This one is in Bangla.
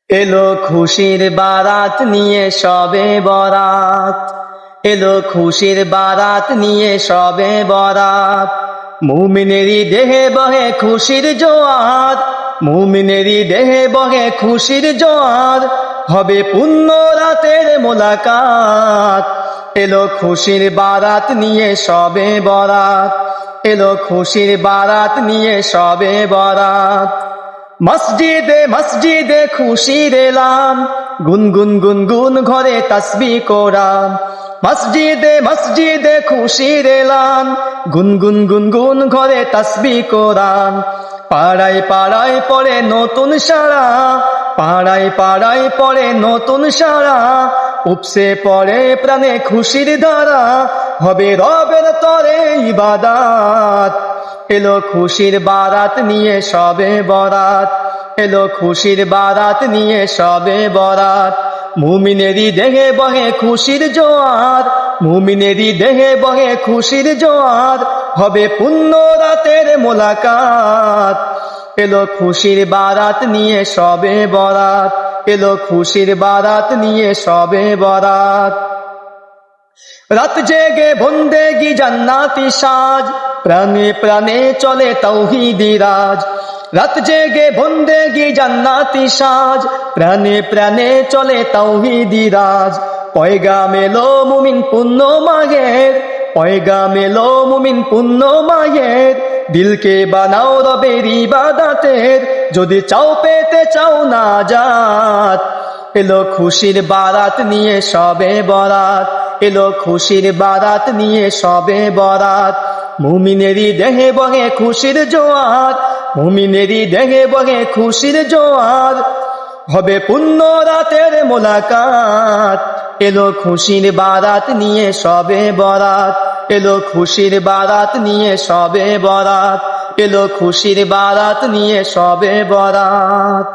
এলো খুশির বারাত নিয়ে সবে বরাত, এলো খুশির বারাত নিয়ে সবে বরাত। মুমিনেরই দেহে বহে খুশির জোয়ার, মুমিনেরই দেহে বহে খুশির জোয়ার, হবে পুণ্য রাতের মোলাকাত। এলো খুশির বারাত নিয়ে সবে বরাত, এলো খুশির বারাত নিয়ে সবে বরাত। মসজিদে মসজিদে খুশির এলান, গুনগুন গুনগুন ঘরে তাসবিহ কোরআন। মসজিদে মসজিদে খুশির এলান, গুনগুন গুনগুন ঘরে তাসবিহ কোরআন। পাড়ায় পাড়ায় পড়ে নতুন সারা, পাড়ায় পাড়ায় পড়ে নতুন সারা, উপসে পড়ে প্রাণে খুশির ধারা, হবে রবের তরে ইবাদাত। এলো খুশির বারাত নিয়ে সবে বরাত, এলো খুশির বারাত নিয়ে সবে বরাত। মুমিনেরই দেহে বহে খুশির জোয়ার, মুমিনেরই দেহে বহে খুশির জোয়ার, হবে পুণ্য রাতের মোলাকাত। এলো খুশির বারাত নিয়ে সবে বরাত, এলো খুশির বারাত নিয়ে সবে বরাত। রাত জেগে বন্দেগি জান্নাতি সাজ, প্রাণে প্রাণে চলে তাওহীদি রাজ। রাত জেগে বন্দেগি জান্নাতি সাজ, প্রাণে প্রাণে চলে তাওহীদি রাজ। পয়গাম এলো মুমিন পুণ্য মাহের, পয়গাম এলো মুমিন পুণ্য মাহের, দিলকে বানাও রবের ইবাদতের, যদি চাও পেতে চাও নাজাত। এলো খুশির বারাত নিয়ে সবে বরাত, এলো খুশির বারাত নিয়ে সবে বরাত। মুমিনেরই দেহে বহে খুশির জোয়ার, মুমিনেরই দেহে বহে খুশির জোয়ার, হবে পুণ্য রাতের মোলাকাত। এলো খুশির বারাত নিয়ে সবে বরাত, এলো খুশির বারাত নিয়ে সবে বরাত, এলো খুশির বারাত নিয়ে সবে বরাত।